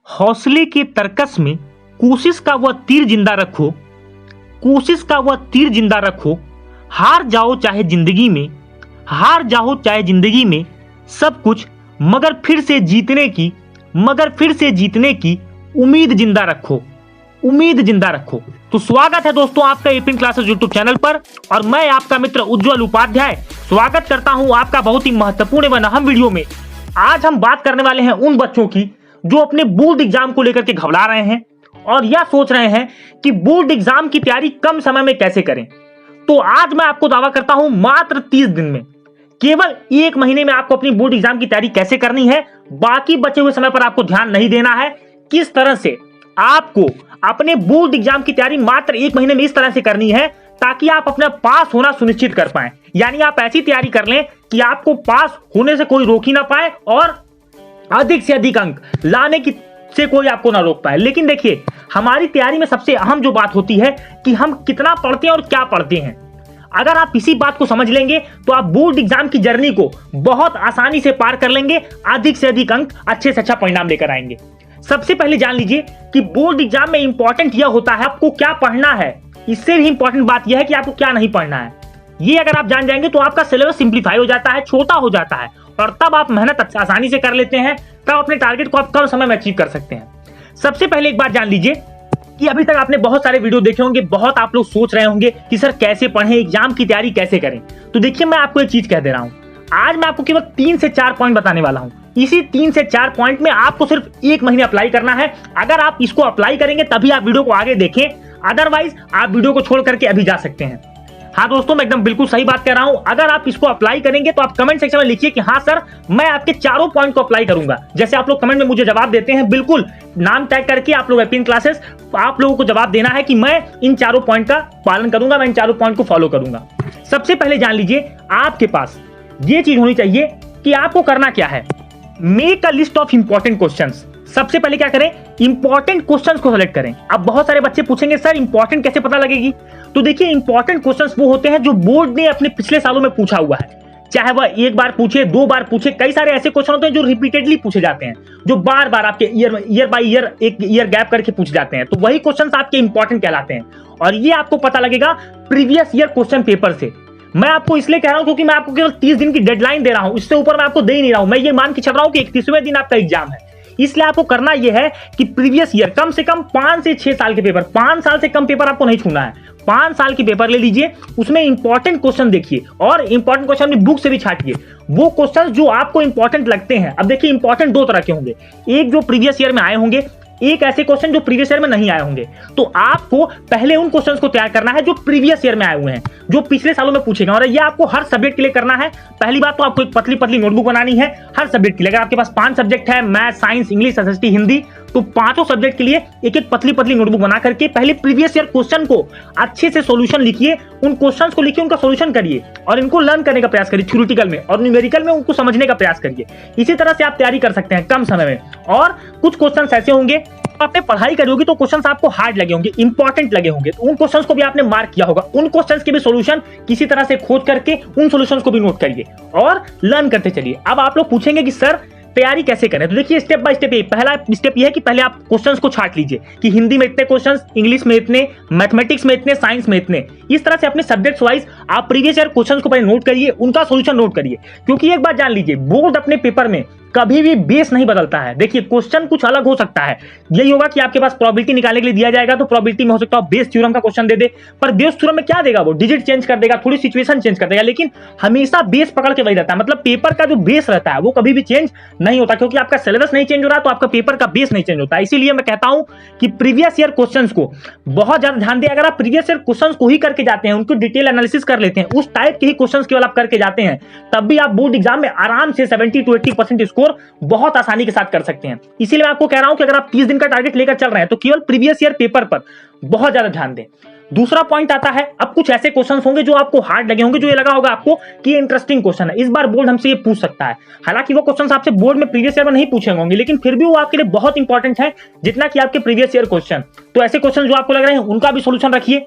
हौसले के तरकस में कोशिश का वह तीर जिंदा रखो, कोशिश का वह तीर जिंदा रखो। हार जाओ चाहे जिंदगी में, हार जाओ चाहे जिंदगी में सब कुछ, मगर फिर से जीतने की, मगर फिर से जीतने की उम्मीद जिंदा रखो, उम्मीद जिंदा रखो। तो स्वागत है दोस्तों आपका एपिन क्लासेस यूट्यूब चैनल पर, और मैं आपका मित्र उज्जवल उपाध्याय स्वागत करता हूं आपका बहुत ही महत्वपूर्ण एवं अहम वीडियो में। आज हम बात करने वाले हैं उन बच्चों की जो अपने बोर्ड एग्जाम को लेकर के घबरा रहे हैं और यह सोच रहे हैं कि बोर्ड एग्जाम की तैयारी कम समय में कैसे करें। तो आज मैं आपको दावा करता हूं मात्र 30 दिन में, केवल 1 महीने में आपको अपनी बोर्ड एग्जाम की तैयारी कैसे करनी है। बाकी बचे हुए समय पर आपको ध्यान नहीं देना है। किस तरह से आपको अपने बोर्ड एग्जाम की तैयारी मात्र 1 महीने में इस तरह से करनी है ताकि आप अपना पास होना सुनिश्चित कर पाएं। यानी आप ऐसी तैयारी कर लें कि आपको पास होने से कोई रोक ही ना पाए और अधिक से अधिक अंक लाने की से कोई आपको ना रोक पाए। लेकिन देखिए, हमारी तैयारी में सबसे अहम जो बात होती है कि हम कितना पढ़ते हैं और क्या पढ़ते हैं। अगर आप इसी बात को समझ लेंगे तो आप बोर्ड एग्जाम की जर्नी को बहुत आसानी से पार कर लेंगे, अधिक से अधिक अंक, अच्छे से अच्छा परिणाम लेकर आएंगे। सबसे पहले जान लीजिए कि बोर्ड एग्जाम में इंपॉर्टेंट यह होता है आपको क्या पढ़ना है। इससे भी इंपॉर्टेंट बात यह है कि आपको क्या नहीं पढ़ना है। ये अगर आप जान जाएंगे तो आपका सिलेबस सिंप्लीफाई हो जाता है, छोटा हो जाता है, और तब आप मेहनत आसानी से कर लेते हैं। तब अपने टारगेट को आप कम समय में अचीव कर सकते हैं। सबसे पहले एक बात जान लीजिए कि अभी तक आपने बहुत सारे वीडियो देखे होंगे, बहुत आप लोग सोच रहे होंगे कि सर कैसे पढ़ें, एग्जाम की तैयारी कैसे करें। तो देखिए, मैं आपको एक चीज कह दे रहा हूं। आज मैं आपको केवल 3 से 4 पॉइंट बताने वाला हूं। इसी 3 से 4 पॉइंट में आपको सिर्फ 1 महीने अप्लाई करना है। अगर आप इसको अप्लाई करेंगे तभी आप वीडियो को आगे देखें, अदरवाइज आप वीडियो को छोड़ करके अभी जा सकते हैं। हाँ दोस्तों, मैं एकदम बिल्कुल सही बात कह रहा हूं। अगर आप इसको अप्लाई करेंगे तो आप कमेंट सेक्शन में लिखिए कि हाँ सर, मैं आपके चारों पॉइंट को अप्लाई करूंगा। जैसे आप लोग कमेंट में मुझे जवाब देते हैं, बिल्कुल नाम टैग करके आप लोग एपिन क्लासेस, आप लोगों को जवाब देना है कि मैं इन चारों पॉइंट का पालन करूंगा, मैं इन चारों पॉइंट को फॉलो करूंगा। सबसे पहले जान लीजिए, आपके पास ये चीज होनी चाहिए कि आपको करना क्या है। Make a list of important questions. सबसे पहले क्या करें, इंपॉर्टेंट क्वेश्चंस को सेलेक्ट करें। अब बहुत सारे बच्चे पूछेंगे सर इंपॉर्टेंट कैसे पता लगेगी। तो देखिए, इंपॉर्टेंट क्वेश्चंस वो होते हैं जो बोर्ड ने अपने पिछले सालों में पूछा हुआ है। चाहे वह 1 बार पूछे, 2 बार पूछे, कई सारे ऐसे क्वेश्चन होते हैं जो रिपीटेडली पूछे जाते हैं, जो बार बार आपके ईयर बाय ईयर, एक ईयर गैप करके पूछे जाते हैं। तो वही क्वेश्चंस आपके इंपॉर्टेंट कहलाते हैं, और ये आपको पता लगेगा प्रीवियस ईयर क्वेश्चन पेपर से। मैं आपको इसलिए कह रहा हूं क्योंकि मैं आपको केवल 30 दिन की डेडलाइन दे रहा हूं, इससे ऊपर मैं आपको दे ही नहीं रहा हूं। मैं ये मान के चल रहा हूं कि 31वें दिन आपका एग्जाम है। इसलिए आपको करना यह है कि प्रीवियस ईयर कम से कम 5 से 6 साल के पेपर, 5 साल से कम पेपर आपको नहीं छूना है। 5 साल के पेपर ले लीजिए, उसमें इंपॉर्टेंट क्वेश्चन देखिए और इंपॉर्टेंट क्वेश्चन अपनी बुक से भी छाटिए, वो क्वेश्चन जो आपको इंपॉर्टेंट लगते हैं। अब देखिए, इंपॉर्टेंट 2 तरह के होंगे, एक जो प्रीवियस ईयर में आए होंगे, एक ऐसे क्वेश्चन जो प्रीवियस ईयर में नहीं आए होंगे। तो आपको पहले उन क्वेश्चंस को तैयार करना है जो प्रीवियस ईयर में आए हुए हैं, जो पिछले सालों में पूछे गए, और ये आपको हर सब्जेक्ट के लिए करना है। पहली बात तो आपको एक पतली पतली नोटबुक बनानी है हर सब्जेक्ट के लिए। अगर आपके पास 5 सब्जेक्ट है, math, science, English, SST, Hindi, तो 5 सब्जेक्ट के लिए एक एक पतली पतली नोटबुक बना करके पहले प्रीवियस ईयर क्वेश्चन को अच्छे से सॉल्यूशन लिखिए, उन क्वेश्चंस को लिखिए, उनका सॉल्यूशन करिए और इनको लर्न करने का प्रयास करिए थ्योरेटिकल में, और न्यूमेरिकल में उनको समझने का प्रयास करिए। इसी तरह से आप तैयारी कर सकते हैं कम समय में। और कुछ क्वेश्चंस ऐसे होंगे, आपने पढ़ाई करी होगी तो क्वेश्चंस आपको हार्ड लगे होंगे, इंपॉर्टेंट लगे होंगे, तो उन क्वेश्चंस को भी आपने मार्क किया होगा। उन क्वेश्चंस के भी सॉल्यूशन किसी तरह से खोज करके उन सॉल्यूशंस को भी नोट करिए और लर्न करते चलिए। अब आप लोग पूछेंगे कि सर तैयारी कैसे करें, तो देखिए स्टेप बाय स्टेप। पहला स्टेप ये है कि पहले आप क्वेश्चंस को छाट लीजिए कि हिंदी में इतने क्वेश्चंस, इंग्लिश में इतने, मैथमेटिक्स में इतने, साइंस में इतने। इस तरह से अपने सब्जेक्ट्स वाइज आप प्रीवियस ईयर क्वेश्चंस को पहले नोट करिए, उनका सॉल्यूशन नोट करिए। क्योंकि एक बात जान लीजिए, बोर्ड अपने पेपर में कभी भी बेस नहीं बदलता है। देखिए, क्वेश्चन कुछ अलग हो सकता है, यही होगा कि आपके पास प्रोबेबिलिटी निकालने के लिए दिया जाएगा, तो प्रोबेबिलिटी में हो सकता है बेस थ्योरम का क्वेश्चन दे दे, पर बेस थ्योरम में क्या देगा, वो डिजिट चेंज कर देगा, थोड़ी सिचुएशन चेंज कर देगा, लेकिन हमेशा बेस पकड़ के वही रहता है। मतलब पेपर का जो बेस रहता है वो कभी भी चेंज नहीं होता, क्योंकि आपका सिलेबस नहीं चेंज हो रहा तो आपका पेपर का बेस नहीं चेंज होता। इसीलिए मैं कहता हूं कि प्रीवियस ईयर क्वेश्चंस को बहुत ज्यादा ध्यान दें। अगर आप प्रीवियस ईयर क्वेश्चंस को ही करके जाते हैं, उनको डिटेल एनालिसिस कर लेते हैं, उस टाइप के ही क्वेश्चंस केवल आप करके जाते हैं, तब भी आप बोर्ड एग्जाम में आराम से 70 to 80% स्कोर बहुत आसानी के साथ कर सकते हैं। इसीलिए मैं आपको कह रहा हूं कि अगर आप 30 दिन का टारगेट लेकर चल रहे हैं तो केवल प्रीवियस ईयर पेपर पर बहुत ज्यादा ध्यान दें। दूसरा पॉइंट आता है, अब कुछ ऐसे क्वेश्चंस होंगे जो आपको हार्ड लगे होंगे, जो ये लगा होगा आपको कि ये इंटरेस्टिंग क्वेश्चन है, इस बार बोर्ड हमसे ये पूछ सकता है। हालांकि वो क्वेश्चंस आपसे बोर्ड में प्रीवियस ईयर में नहीं पूछे होंगे, लेकिन फिर भी वो आपके लिए बहुत इंपॉर्टेंट है जितना कि आपके प्रीवियस ईयर क्वेश्चन। तो ऐसे क्वेश्चन जो आपको लग रहे हैं उनका भी सोल्यूशन रखिए।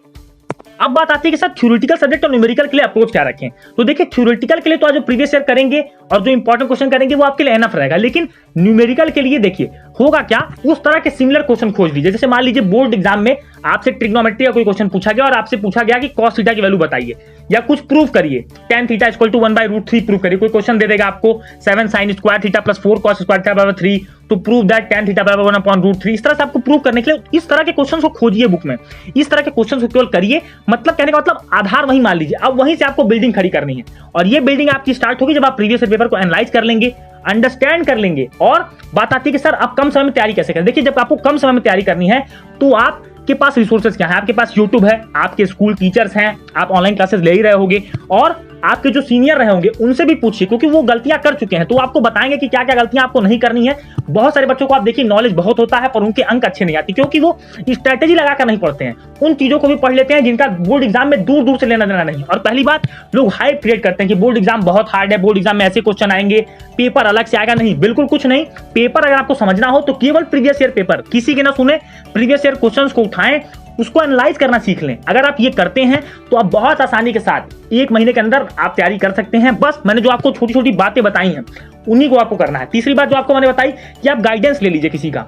अब बात आती है कि सर थ्योरेटिकल सब्जेक्ट और न्यूमेरिकल के लिए अप्रोच क्या रखें। तो देखिए थ्योरेटिकल के लिए तो आज जो प्रीवियस ईयर करेंगे और जो इंपॉर्टेंट क्वेश्चन करेंगे वो आपके लिए एनफ रहेगा, लेकिन न्यूमेरिकल के लिए देखिए होगा क्या, उस तरह के सिमिलर क्वेश्चन खोज लीजिए। जैसे मान लीजिए बोर्ड एग्जाम में आपसे ट्रिग्नोमेट्री का कोई क्वेश्चन पूछा गया और आपसे पूछा गया कि cos थीटा की वैल्यू बताइए या कुछ प्रूव करिए, tan theta equal to 1/√3 prove करिए। कोई क्वेश्चन दे देगा आपको 7 sin square theta plus 4 cos square theta बराबर 3 to prove that tan theta बराबर 1/√3। इस तरह से आपको प्रूव करने के लिए इस तरह के क्वेश्चन को खोजिए बुक में, इस तरह के क्वेश्चन को केवल करिए। मतलब कहने का मतलब आधार वही मान लीजिए, अब वहीं से आपको बिल्डिंग खड़ी करनी है और ये बिल्डिंग आपकी स्टार्ट होगी जब आप प्रीवियस ईयर पेपर को एनालाइज कर लेंगे, अंडरस्टैंड कर लेंगे। और बात आती है कि सर आप कम समय में तैयारी कैसे करें। देखिए जब आपको कम समय में तैयारी करनी है तो आपके पास रिसोर्सेज क्या है, आपके पास यूट्यूब है, आपके स्कूल टीचर्स हैं, आप ऑनलाइन क्लासेस ले ही रहे होंगे और आपके जो सीनियर रहे होंगे उनसे भी पूछिए, क्योंकि वो गलतियां कर चुके हैं तो आपको बताएंगे कि क्या क्या गलतियां आपको नहीं करनी है। बहुत सारे बच्चों को आप देखिए नॉलेज बहुत होता है पर उनके अंक अच्छे नहीं आते, क्योंकि वो स्ट्रैटेजी लगाकर नहीं पढ़ते हैं, उन चीजों को भी पढ़ लेते हैं जिनका बोर्ड एग्जाम में दूर दूर से लेना देना नहीं। और पहली बात, लोग हाइप क्रिएट करते हैं कि बोर्ड एग्जाम बहुत हार्ड है, बोर्ड एग्जाम में ऐसे क्वेश्चन आएंगे, पेपर अलग से आएगा। नहीं, बिल्कुल कुछ नहीं। पेपर अगर आपको समझना हो तो केवल प्रीवियस ईयर पेपर, किसी के ना सुने, प्रीवियस ईयर क्वेश्चंस को उठाएं, उसको एनालाइज करना सीख लें। अगर आप ये करते हैं तो आप बहुत आसानी के साथ 1 महीने के अंदर आप तैयारी कर सकते हैं। बस मैंने जो आपको छोटी छोटी बातें बताई हैं उन्हीं को आपको करना है। तीसरी बात जो आपको मैंने बताई कि आप गाइडेंस ले लीजिए किसी का।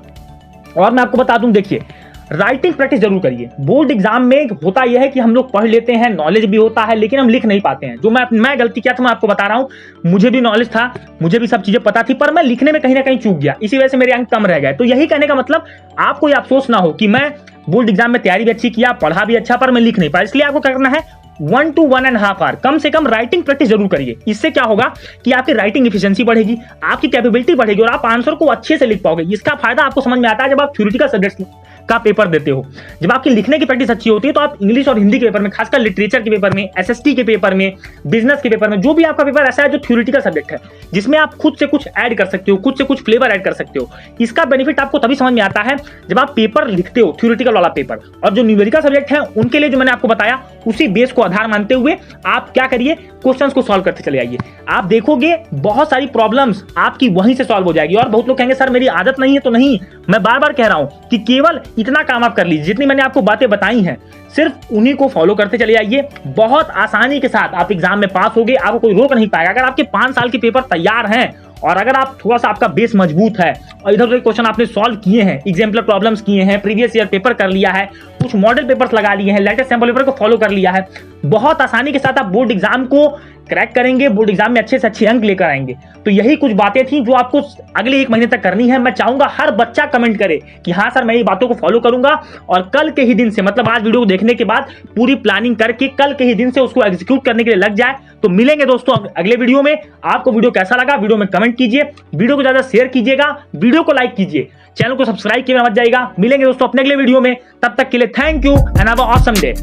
और मैं आपको बता दूं, देखिए राइटिंग प्रैक्टिस जरूर करिए। बोर्ड एग्जाम में होता यह है कि हम लोग पढ़ लेते हैं, नॉलेज भी होता है, लेकिन हम लिख नहीं पाते हैं। जो मैं गलती किया था मैं आपको बता रहा हूं, मुझे भी नॉलेज था, मुझे भी सब चीजें पता थी, पर मैं लिखने में कहीं ना कहीं चूक गया, इसी वजह से मेरे अंक कम रह गए। तो यही कहने का मतलब आपको ये अफसोस ना हो कि मैं बोर्ड एग्जाम में तैयारी भी अच्छी किया, पढ़ा भी अच्छा, पर मैं लिख नहीं पाया। इसलिए आपको क्या करना है, 1 to 1.5 आवर कम से कम राइटिंग प्रैक्टिस जरूर करिए। इससे क्या होगा कि आपकी राइटिंग एफिशिएंसी बढ़ेगी, आपकी कैपेबिलिटी बढ़ेगी और आप आंसर को अच्छे से लिख पाओगे। इसका फायदा आपको समझ में आता है जब आप थ्योरेटिकल सब्जेक्ट्स का पेपर देते हो। जब आपकी लिखने की प्रैक्टिस अच्छी होती है तो आप इंग्लिश और हिंदी के पेपर में, खासकर लिटरेचर के पेपर में, एसएसटी के पेपर में, बिजनेस के पेपर में, जो भी आपका पेपर ऐसा है जो थ्योरेटिकल सब्जेक्ट है जिसमें आप खुद से कुछ ऐड कर सकते हो, खुद से कुछ फ्लेवर ऐड कर सकते हो, इसका बेनिफिट आपको तभी समझ में आता है जब आप पेपर लिखते हो, थ्योरेटिकल वाला पेपर। और जो न्यूमेरिकल सब्जेक्ट है उनके लिए जो मैंने आपको बताया उसी बेस को आधार मानते हुए आप क्या करिए, क्वेश्चंस को सॉल्व करते चले आइए। आप देखोगे बहुत सारी प्रॉब्लम्स आपकी वहीं से सॉल्व हो जाएगी। और बहुत लोग कहेंगे सर मेरी आदत नहीं है, तो नहीं, मैं बार बार कह रहा हूं कि केवल इतना काम आप कर लीजिए, जितनी मैंने आपको बातें बताई हैं सिर्फ उन्हीं को फॉलो करते चले आइए। बहुत आसानी के साथ आप एग्जाम में पास होगे, आपको कोई रोक नहीं पाएगा। अगर आपके 5 साल के पेपर तैयार हैं और अगर आप थोड़ा सा आपका बेस मजबूत है और इधर उधर क्वेश्चन आपने सॉल्व किए हैं, एग्जाम्पलर प्रॉब्लम्स किए हैं, प्रीवियस ईयर पेपर कर लिया है, कुछ मॉडल पेपर्स लगा लिए हैं, लेटेस्ट सैंपल पेपर को फॉलो कर लिया है, बहुत आसानी के साथ आप बोर्ड एग्जाम को क्रैक करेंगे, बोर्ड एग्जाम में अच्छे से अच्छे अंक लेकर आएंगे। तो यही कुछ बातें थी जो आपको अगले 1 महीने तक करनी है। मैं चाहूंगा हर बच्चा कमेंट करे कि हाँ सर मैं ये बातों को फॉलो करूंगा और कल के ही दिन से, मतलब आज वीडियो को देखने के बाद पूरी प्लानिंग करके कल के ही दिन से उसको एग्जीक्यूट करने के लिए लग जाए। तो मिलेंगे दोस्तों अगले वीडियो में। आपको वीडियो कैसा लगा वीडियो में कमेंट कीजिए, वीडियो को ज्यादा शेयर कीजिएगा, वीडियो को लाइक कीजिए, चैनल को सब्सक्राइब किए मत जाइएगा। मिलेंगे दोस्तों अपने अगले वीडियो में, तब तक के लिए thank you and have a awesome day.